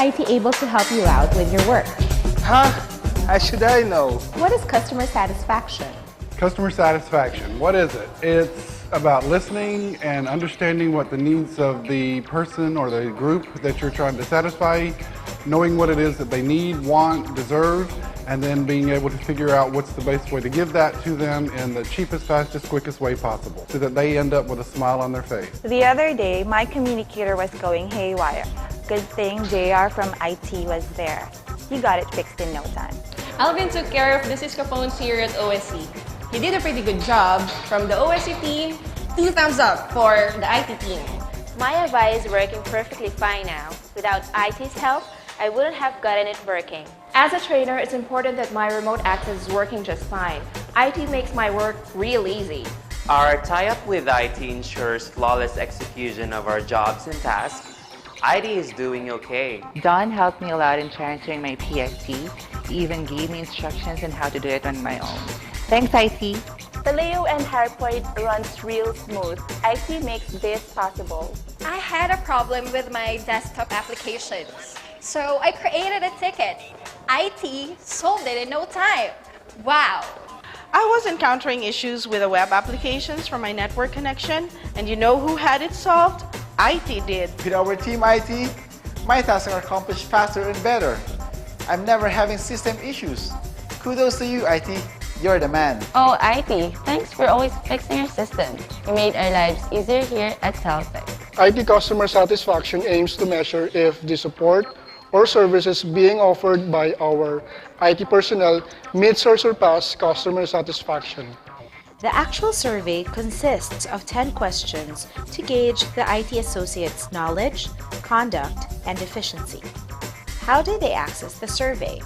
IT able to help you out with your work? Huh? How should I know? What is customer satisfaction? Customer satisfaction, what is it? It's about listening and understanding what the needs of the person or the group that you're trying to satisfy, knowing what it is that they need, want, deserve, and then being able to figure out what's the best way to give that to them in the cheapest, fastest, quickest way possible so that they end up with a smile on their face. The other day, my communicator was going haywire. Good thing JR from IT was there. He got it fixed in no time. Alvin took care of the Cisco phones here at OSC. He did a pretty good job. From the OSC team, 2 thumbs up for the IT team. My Avaya is working perfectly fine now. Without IT's help, I wouldn't have gotten it working. As a trainer, it's important that my remote access is working just fine. IT makes my work real easy. Our tie-up with IT ensures flawless execution of our jobs and tasks. IT is doing okay. Don helped me a lot in transferring my PST. He even gave me instructions on how to do it on my own. Thanks, IT. Taleo and HirePoint runs real smooth. IT makes this possible. I had a problem with my desktop applications, so I created a ticket. IT solved it in no time. Wow! I was encountering issues with the web applications for my network connection, and you know who had it solved? IT did. With our team IT, my tasks are accomplished faster and better. I'm never having system issues. Kudos to you, IT. You're the man. Oh, IT, thanks for always fixing your system. You made our lives easier here at Celtech. IT customer satisfaction aims to measure if the support or services being offered by our IT personnel meets or surpass customer satisfaction. The actual survey consists of 10 questions to gauge the IT associate's knowledge, conduct, and efficiency. How did they access the survey?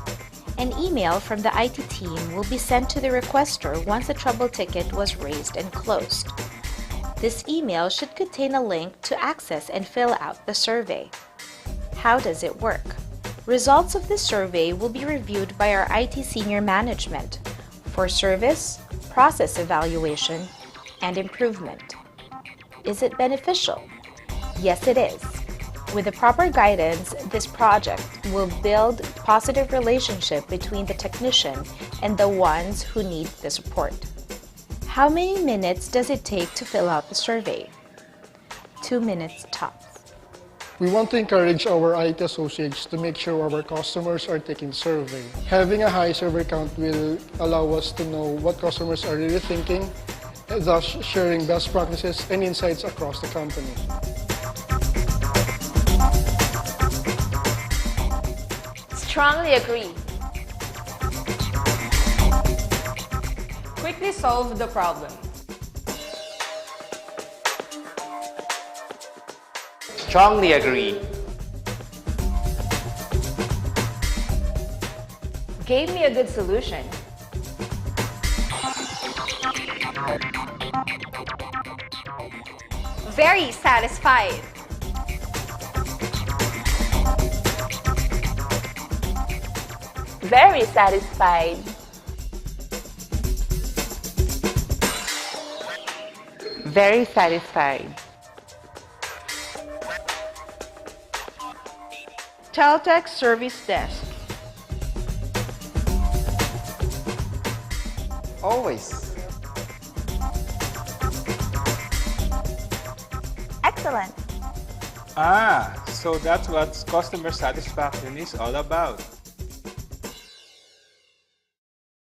An email from the IT team will be sent to the requester once a trouble ticket was raised and closed. This email should contain a link to access and fill out the survey. How does it work? Results of this survey will be reviewed by our IT senior management for service, process evaluation, and improvement. Is it beneficial? Yes, it is. With the proper guidance, this project will build a positive relationship between the technician and the ones who need the support. How many minutes does it take to fill out the survey? 2 minutes tops. We want to encourage our IT associates to make sure our customers are taking the survey. Having a high server count will allow us to know what customers are really thinking, thus sharing best practices and insights across the company. Strongly agree. Quickly solve the problem. Strongly agree. Gave me a good solution. Very satisfied. Very satisfied. Very satisfied. Teltech Service Desk. Always. Excellent. So that's what customer satisfaction is all about.